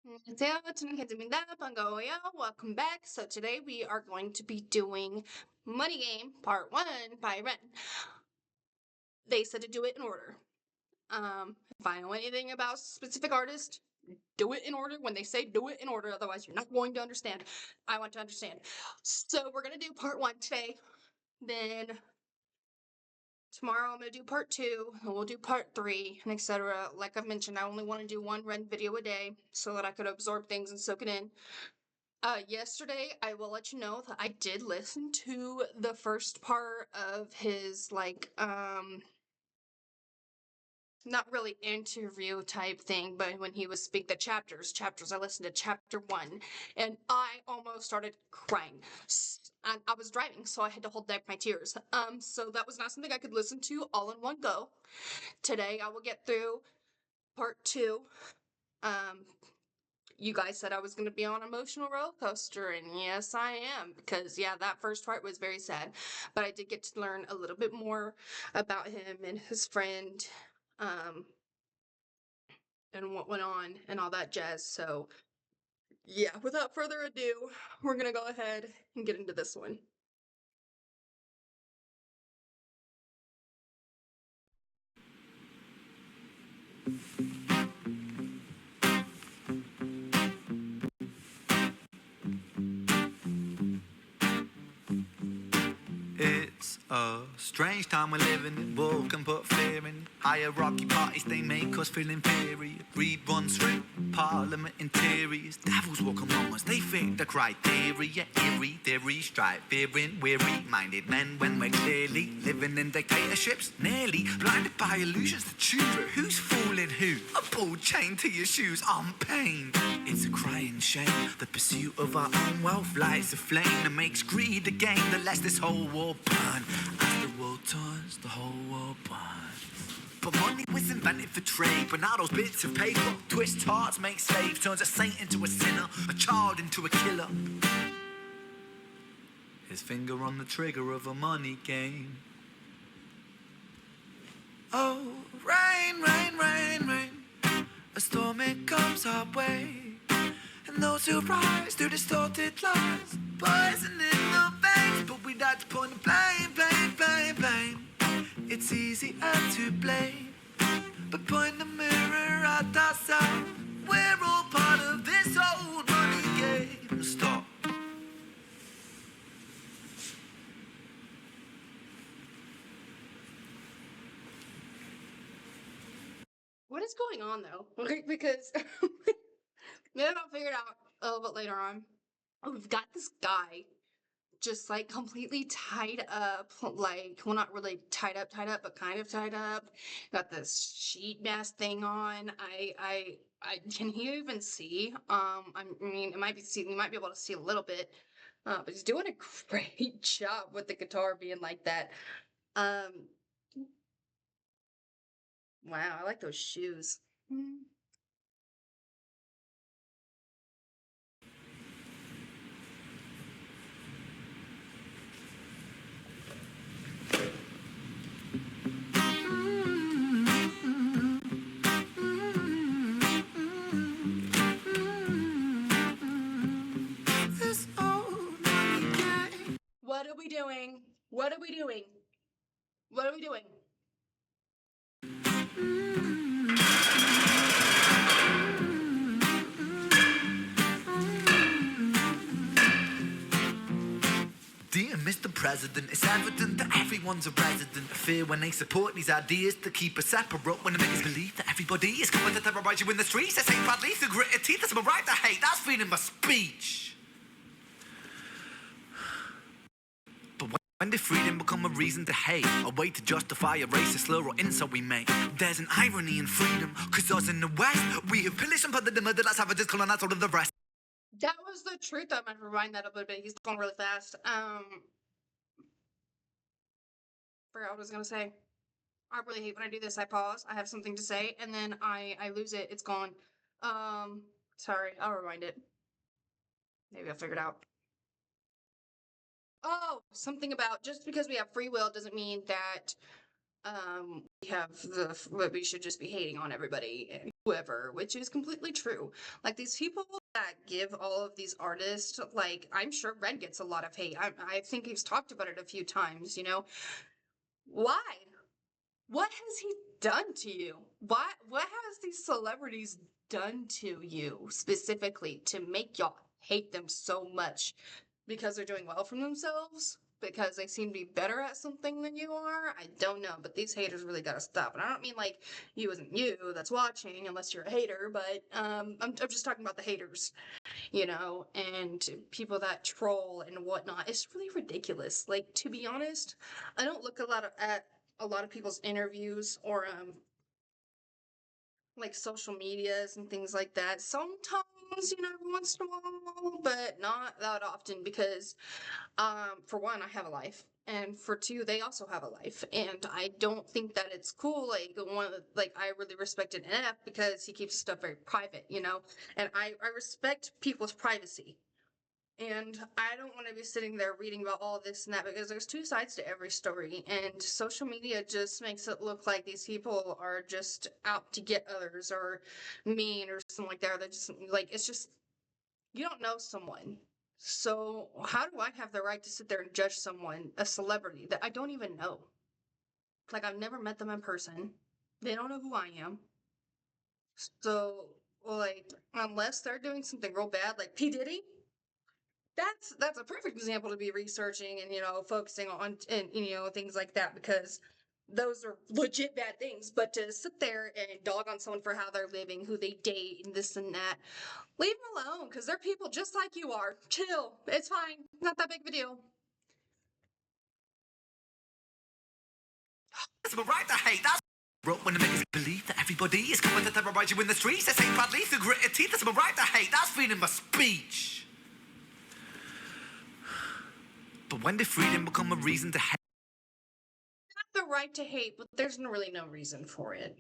Welcome back. So today we are going to be doing Money Game Part 1 by Ren. They said to do it in order. If I know anything about specific artists, do it in order when they say do it in order, otherwise you're not going to understand. I want to understand. So we're going to do Part 1 today. Then tomorrow I'm going to do Part 2, and we'll do Part 3, and etc. Like I've mentioned, I only want to do one Ren video a day so that I could absorb things and soak it in. Yesterday, I will let you know that I did listen to the first part of his, not really interview type thing, but when he was speak the chapters, I listened to chapter 1, and I almost started crying. And I was driving, so I had to hold back my tears. So that was not something I could listen to all in one go. Today, I will get through part 2. You guys said I was going to be on an emotional roller coaster, and yes, I am, because yeah, that first part was very sad, but I did get to learn a little bit more about him and his friend, and what went on and all that jazz. So yeah, without further ado, we're going to go ahead and get into this one. It's a strange time we're living in. War can put fear in. Hierarchy parties, they make us feel inferior. Greed runs through parliament interiors. Devils walk among us, they fit the criteria. Eerie theory, strife, fearing, weary-minded men when we're clearly living in dictatorships. Nearly blinded by illusions to choose, but who's fooling who? A ball chained to your shoes on pain. It's a crying shame. The pursuit of our own wealth lights a flame that makes greed a game that lets this whole war burn. As the world turns, the whole world burns. But money was invented for trade, but now those bits of paper twist hearts, make slaves, turns a saint into a sinner, a child into a killer. His finger on the trigger of a money game. Oh, rain, rain, rain, rain. A storm, it comes our way. And those who rise through distorted lies, poison in the veins, but we like to point the blame, blame, blame, blame. It's easier to blame, but point the mirror at ourselves. We're all part of this old money game. Stop. What is going on though? Because maybe I'll figure it out a little bit later on. We've got this guy just like completely tied up, like, well, not really tied up, but kind of tied up. Got this sheet mask thing on. I can he even see? I mean, it might be see, you might be able to see a little bit, but he's doing a great job with the guitar being like that. Um, wow, I like those shoes. This old money game. What are we doing? What are we doing? What are we doing? Dear Mr. President, it's evident that everyone's a resident of fear when they support these ideas to keep us separate. When they make us believe that everybody is coming to terrorize you in the streets. They say badly through gritted teeth. That's my right to hate. That's freedom of speech. But when did freedom become a reason to hate? A way to justify a racist slur or insult we make? There's an irony in freedom, cause us in the West, we have pillaged and plundered the murdered as savages, colonized all of the rest. That was the truth. I'm gonna rewind that a little bit. He's going really fast. Forgot what I was gonna say. I really hate when I do this. I pause. I have something to say, and then I lose it. It's gone. Sorry. I'll rewind it. Maybe I'll figure it out. Oh, something about just because we have free will doesn't mean that we have the we should just be hating on everybody. whoever, which is completely true. Like these people that give all of these artists, like I'm sure Red gets a lot of hate. I think he's talked about it a few times, you know. Why? What has he done to you? What has these celebrities done to you specifically to make y'all hate them so much? Because they're doing well for themselves? Because they seem to be better at something than you are? I don't know, but these haters really gotta stop. And I don't mean like you isn't you that's watching, unless you're a hater, but I'm just talking about the haters, you know, and people that troll and whatnot. It's really ridiculous. Like, to be honest, I don't look at a lot of people's interviews or like social medias and things like that. Sometimes, you know, every once in a while, but not that often because for one, I have a life. And for two, they also have a life. And I don't think that it's cool. Like I really respected NF because he keeps stuff very private, you know? And I respect people's privacy. And I don't want to be sitting there reading about all this and that because there's two sides to every story. And social media just makes it look like these people are just out to get others or mean or something like that. They're just like, it's just, you don't know someone. So how do I have the right to sit there and judge someone, a celebrity that I don't even know? Like I've never met them in person. They don't know who I am. So like unless they're doing something real bad like P. Diddy, that's a perfect example to be researching and you know focusing on and you know things like that because those are legit bad things. But to sit there and dog on someone for how they're living, who they date, and this and that, leave them alone because they're people just like you are. Chill, it's fine, not that big of a deal. It's my right to hate. That's wrote when the makers believe that everybody is coming to terrorize you in the streets. They say badly through gritted teeth. That's my right to hate. That's freedom of speech. But when did freedom become a reason to hate? The right to hate, but there's really no reason for it.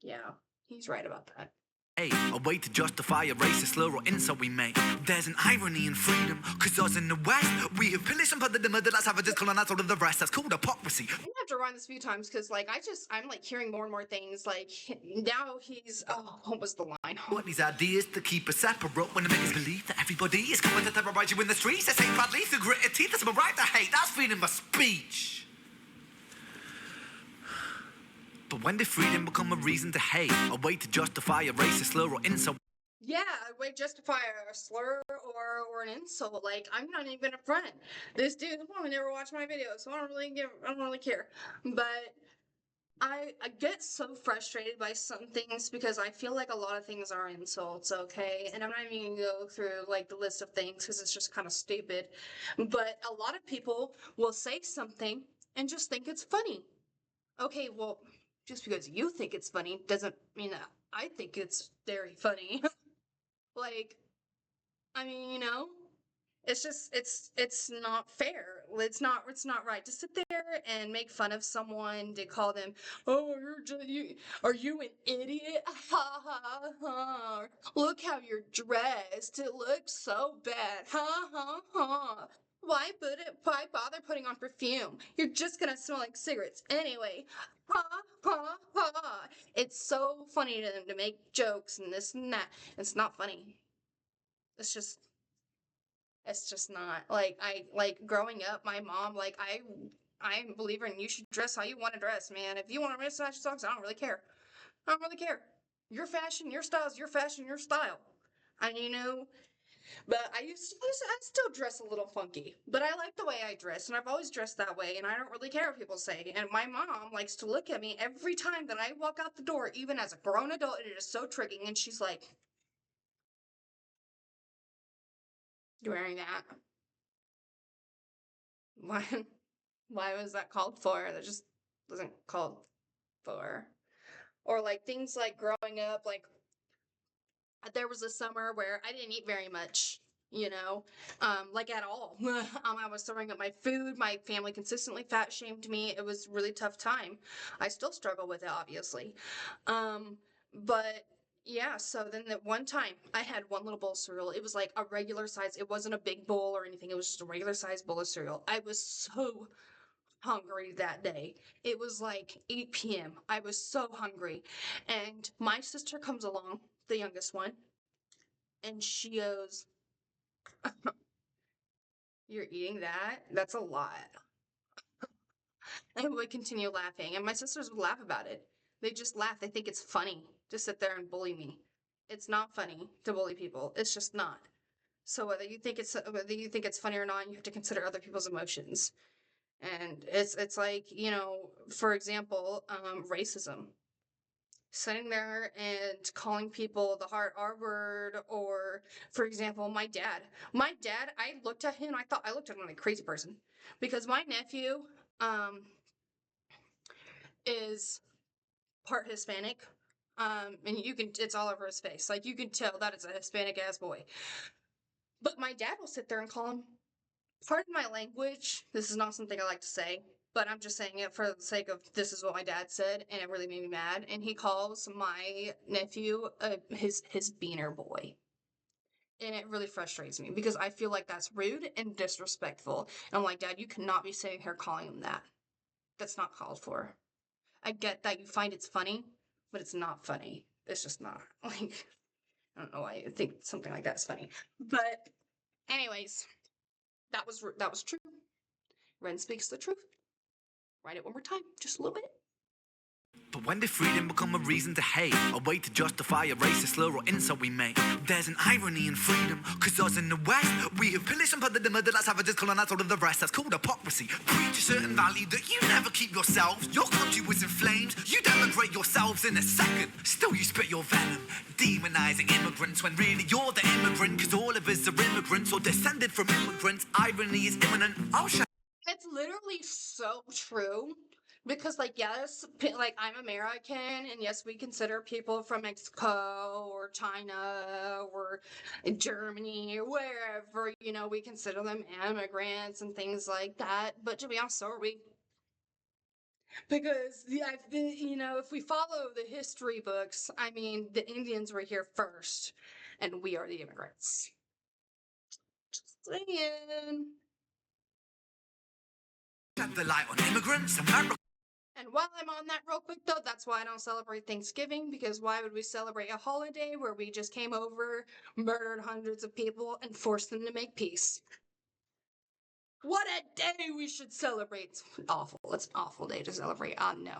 Yeah, he's right about that. A way to justify a racist slur or insult we make. There's an irony in freedom, cause us in the West, we have pillaged and plundered the middle as savages, colonized all of the rest. That's called hypocrisy. I'm gonna have to rewind this a few times because, like, I'm like hearing more and more things. Like, now he's, oh, what was the line? What these ideas to keep us separate when the makers believe that everybody is coming to terrorize you in the streets. They say badly through gritted teeth. That's my right to hate. That's freedom of speech. But when did freedom become a reason to hate? A way to justify a racist slur or insult? Yeah, a way to justify a slur or an insult. Like, I'm not even a friend. This dude will probably never watch my videos, so I don't really care. But I get so frustrated by some things because I feel like a lot of things are insults, okay? And I'm not even gonna go through like the list of things because it's just kind of stupid. But a lot of people will say something and just think it's funny. Okay, well, just because you think it's funny doesn't mean that I think it's very funny. Like, I mean, you know, it's just it's not fair. It's not right to sit there and make fun of someone to call them, oh, you are you an idiot? Ha ha ha! Look how you're dressed. It looks so bad. Ha ha ha! Why bother putting on perfume? You're just gonna smell like cigarettes anyway. Ha ha ha! It's so funny to them to make jokes and this and that. It's not funny. It's just not like I like growing up my mom like I'm a believer in you should dress how you want to dress, man. If you want to wear fashion socks, I don't really care. I don't really care. Your fashion, your style is your fashion, your style. And you know, but I still dress a little funky, but I like the way I dress, and I've always dressed that way, and I don't really care what people say. And my mom likes to look at me every time that I walk out the door, even as a grown adult, and it is so triggering. And she's like, "You're wearing that? Why? Why was that called for? That just wasn't called for." Or like things like growing up, like there was a summer where I didn't eat very much, you know, like at all. I was throwing up my food. My family consistently fat shamed me. It was a really tough time. I still struggle with it, obviously. But yeah, so then that one time I had one little bowl of cereal. It was like a regular size. It wasn't a big bowl or anything. It was just a regular size bowl of cereal. I was so hungry that day. It was like 8 p.m. I was so hungry. And my sister comes along, the youngest one, and she goes, "You're eating that? That's a lot." And we continue laughing. And my sisters would laugh about it. They just laugh. They think it's funny to sit there and bully me. It's not funny to bully people. It's just not. So whether you think it's funny or not, you have to consider other people's emotions. And it's like, for example, racism. Sitting there and calling people the hard R word, or for example, my dad. I looked at him, I looked at him like a crazy person. Because my nephew is part Hispanic. And it's all over his face. Like, you can tell that it's a Hispanic ass boy. But my dad will sit there and call him, pardon my language, this is not something I like to say, but I'm just saying it for the sake of this is what my dad said, and it really made me mad. And he calls my nephew his beaner boy. And it really frustrates me because I feel like that's rude and disrespectful. And I'm like, Dad, you cannot be sitting here calling him that. That's not called for. I get that you find it's funny, but it's not funny. It's just not. Like, I don't know why you think something like that's funny. But anyways, that was true. Ren speaks the truth. Write it one more time, just a little bit. But when did freedom become a reason to hate? A way to justify a racist slur or insult we make? There's an irony in freedom, cause us in the West, we have pillaged and plundered the murder that's savages colonized all of the rest. That's called hypocrisy. Preach a certain value that you never keep yourselves. Your country was in flames, you denigrate yourselves in a second. Still you spit your venom, demonizing immigrants when really you're the immigrant, cause all of us are immigrants or descended from immigrants. Irony is imminent. It's literally so true. Because, like, yes, like, I'm American, and yes, we consider people from Mexico or China or Germany or wherever, we consider them immigrants and things like that. But to be honest, so are we. Because, yeah, if we follow the history books, I mean, the Indians were here first, and we are the immigrants. Just saying. Shed the light on immigrants, America. And while I'm on that real quick though, that's why I don't celebrate Thanksgiving, because why would we celebrate a holiday where we just came over, murdered hundreds of people, and forced them to make peace? What a day we should celebrate. It's awful. It's an awful day to celebrate. No.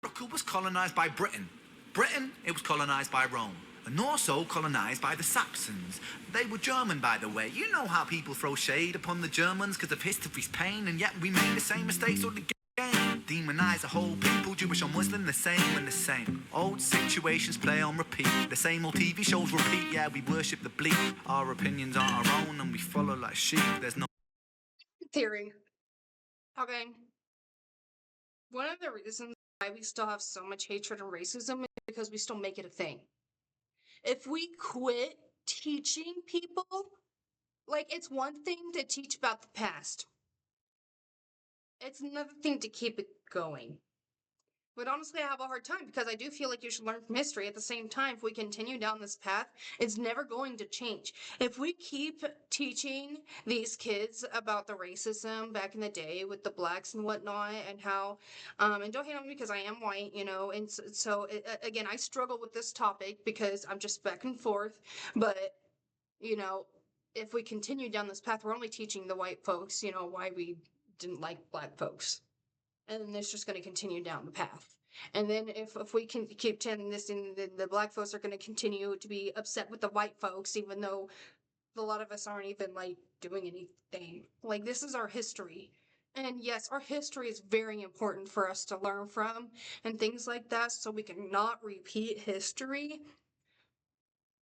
America was colonized by Britain. Britain, it was colonized by Rome. And also colonized by the Saxons. They were German, by the way. You know how people throw shade upon the Germans because of history's pain, and yet we made the same mistakes all again. Demonize a whole people, Jewish or Muslim, the same and the same. Old situations play on repeat. The same old TV shows repeat. Yeah, we worship the bleak. Our opinions aren't our own, and we follow like sheep. There's no theory. Okay. One of the reasons why we still have so much hatred and racism is because we still make it a thing. If we quit teaching people, like, it's one thing to teach about the past. It's another thing to keep it going. But honestly, I have a hard time because I do feel like you should learn from history. At the same time, if we continue down this path, it's never going to change. If we keep teaching these kids about the racism back in the day with the blacks and whatnot, and how, and don't hate on me because I am white, and so again, I struggle with this topic because I'm just back and forth. But, if we continue down this path, we're only teaching the white folks, why we didn't like black folks. And then it's just going to continue down the path. And then if we can keep telling this, and the black folks are going to continue to be upset with the white folks, even though a lot of us aren't even like doing anything. Like, this is our history. And yes, our history is very important for us to learn from and things like that, so we can not repeat history.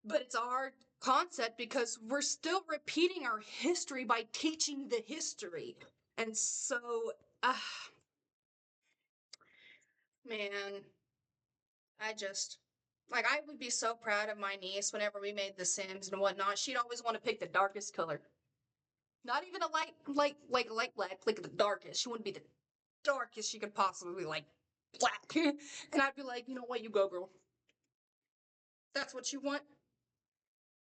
But it's our concept because we're still repeating our history by teaching the history. And so, man, I would be so proud of my niece whenever we made The Sims and whatnot. She'd always want to pick the darkest color. Not even a light black, like the darkest. She wouldn't be the darkest she could possibly, like, black. And I'd be like, you know what, you go, girl. That's what you want?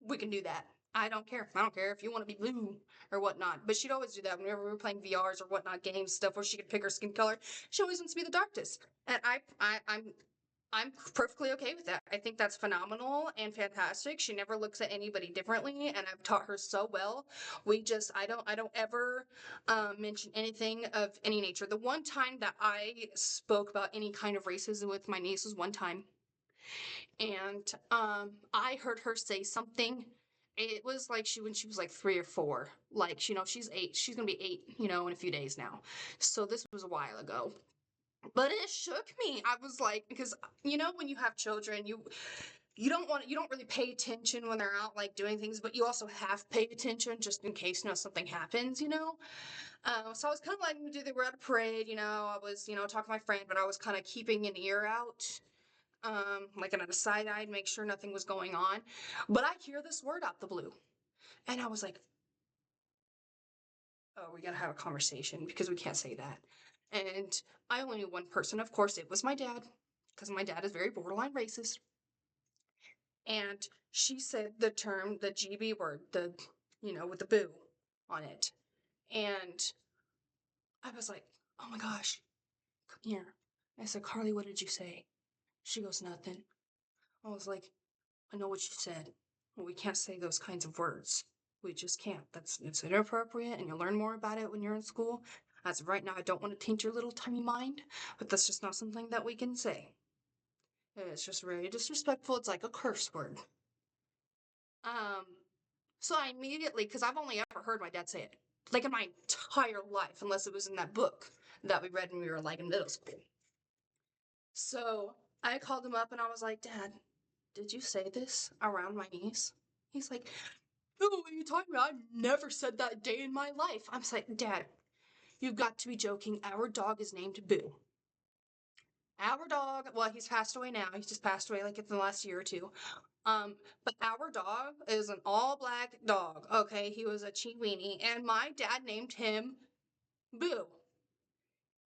We can do that. I don't care. I don't care if you want to be blue or whatnot. But she'd always do that whenever we were playing VRs or whatnot games, stuff where she could pick her skin color. She always wants to be the darkest. And I'm perfectly okay with that. I think that's phenomenal and fantastic. She never looks at anybody differently, and I've taught her so well. I don't ever mention anything of any nature. The one time that I spoke about any kind of racism with my niece was one time, and I heard her say something. It was like when she was like 3 or 4. Like, she's 8. She's gonna be 8, in a few days now. So this was a while ago. But it shook me. I was like, because when you have children, you don't really pay attention when they're out like doing things, but you also have paid attention just in case something happens. So I was kind of letting them do. They were at a parade. I was talking to my friend, but I was kind of keeping an ear out, like on a side eye, make sure nothing was going on. But I hear this word out the blue, and I was like, oh, we gotta have a conversation because we can't say that. And I only knew one person. Of course, it was my dad, because my dad is very borderline racist. And she said the term, the GB word, with the boo on it. And I was like, oh my gosh, come here. I said, Carly, what did you say? She goes, nothing. I was like, I know what you said. Well, we can't say those kinds of words. We just can't. It's inappropriate, and you'll learn more about it when you're in school. As of right now, I don't want to taint your little tiny mind, but that's just not something that we can say. It's just very disrespectful. It's like a curse word. Um, so I immediately, because I've only ever heard my dad say it, like in my entire life, unless it was in that book that we read when we were like in middle school. So I called him up and I was like, Dad, did you say this around my niece? He's like, no, what are you talking about? I've never said that day in my life. I'm like, Dad, you've got to be joking. Our dog is named Boo. Our dog, well, he's passed away now. He's just passed away like in the last year or two. But our dog is an all black dog. Okay, he was a Chiweenie, and my dad named him Boo.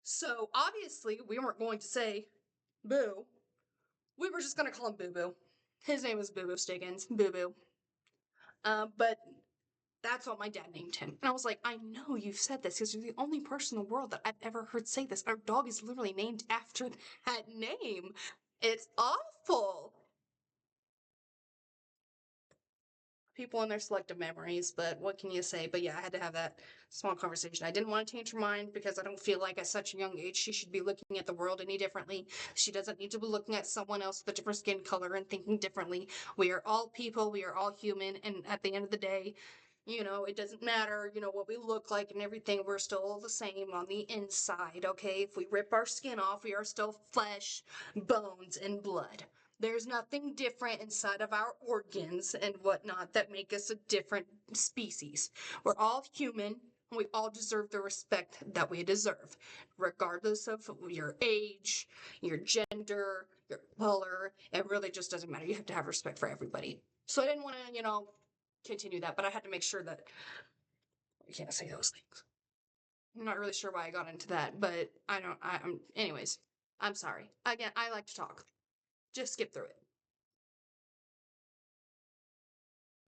So obviously, we weren't going to say Boo. We were just gonna call him Boo Boo. His name was Boo Boo Stiggins. Boo Boo. But that's what my dad named him. And I was like, I know you've said this because you're the only person in the world that I've ever heard say this. Our dog is literally named after that name. It's awful. People and their selective memories, but what can you say? But yeah, I had to have that small conversation. I didn't want to change her mind because I don't feel like at such a young age she should be looking at the world any differently. She doesn't need to be looking at someone else with a different skin color and thinking differently. We are all people, we are all human, and at the end of the day, it doesn't matter, what we look like and everything. We're still all the same on the inside, okay? If we rip our skin off, we are still flesh, bones, and blood. There's nothing different inside of our organs and whatnot that make us a different species. We're all human, and we all deserve the respect that we deserve, regardless of your age, your gender, your color. It really just doesn't matter. You have to have respect for everybody. So I didn't want to, continue that, but I had to make sure that you can't say those things. I'm not really sure why I got into that, but anyways, I'm sorry. Again, I like to talk. Just skip through it.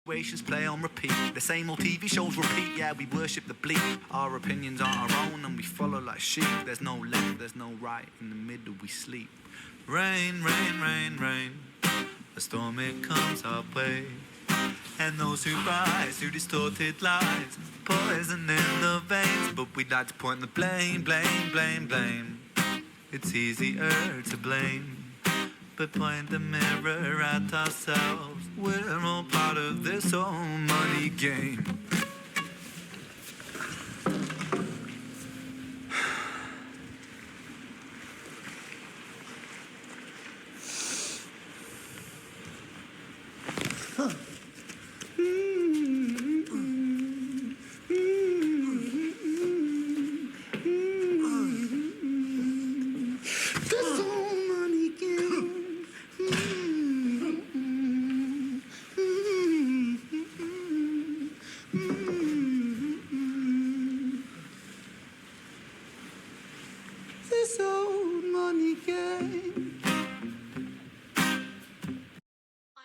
Situations play on repeat. The same old TV shows repeat. Yeah, we worship the bleak. Our opinions aren't our own and we follow like sheep. There's no left, there's no right. In the middle we sleep. Rain, rain, rain, rain. A storm it comes our way. And those who rise through distorted lies, poison in the veins. But we'd like to point the blame, blame, blame, blame. It's easier to blame, but point the mirror at ourselves. We're all part of this whole money game.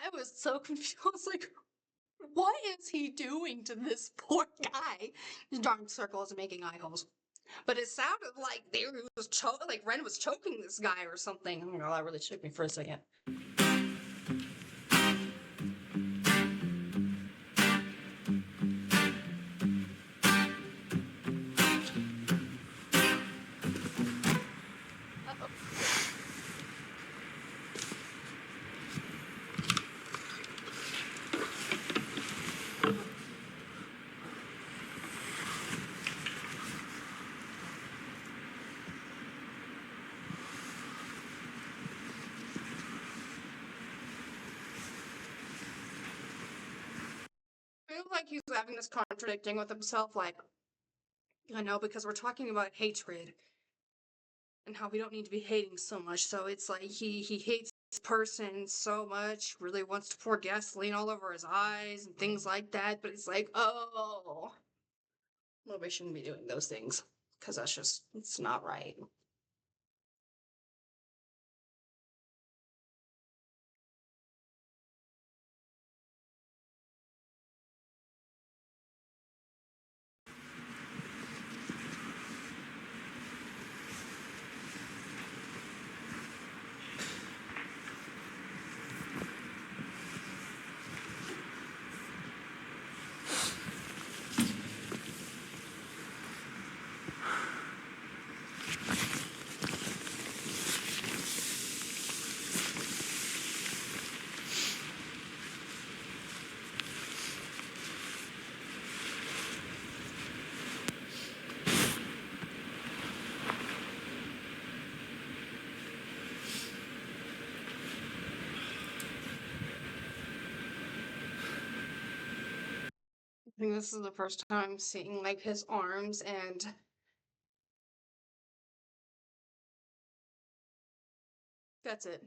I was so confused. I was like, What is he doing to this poor guy? He's drawing circles and making eye holes. But it sounded like like Ren was choking this guy or something. Oh my god, that really shook me for a second. Uh-oh. I feel like he's having this contradicting with himself, like, I know, because we're talking about hatred and how we don't need to be hating so much. So it's like he hates this person so much, really wants to pour gasoline all over his eyes and things like that. But it's like, oh, well, we shouldn't be doing those things because it's not right. I think this is the first time I'm seeing like his arms, and that's it.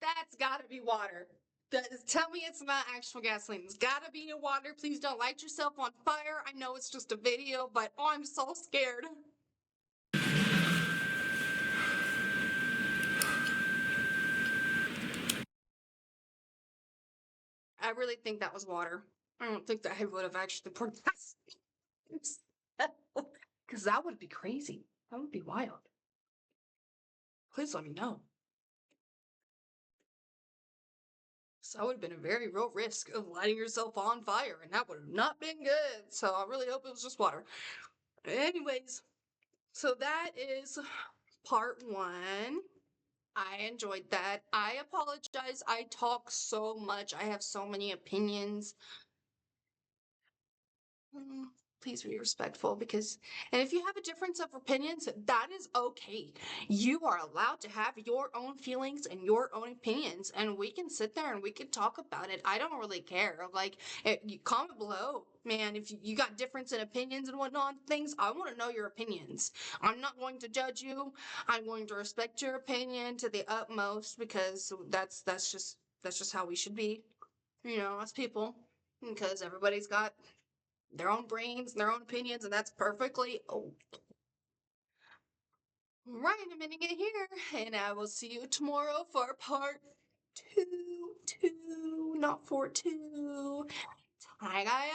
That's gotta be water. Tell me it's not actual gasoline. It's gotta be water. Please don't light yourself on fire. I know it's just a video, but oh, I'm so scared. I really think that was water. I don't think that I would have actually poured gasoline. Because that would be crazy. That would be wild. Please let me know. So that would have been a very real risk of lighting yourself on fire, and that would have not been good. So I really hope it was just water. Anyways, so that is part one. I enjoyed that. I apologize. I talk so much. I have so many opinions. Please be respectful, because, and if you have a difference of opinions, that is okay. You are allowed to have your own feelings and your own opinions, and we can sit there and we can talk about it. I don't really care. Like, you comment below, man. If you got difference in opinions and whatnot, things, I want to know your opinions. I'm not going to judge you. I'm going to respect your opinion to the utmost, because that's just how we should be, as people, because everybody's got their own brains and their own opinions, and that's perfectly okay. Right, I'm ending it here, and I will see you tomorrow for part two, not 4-2. Hi, guys.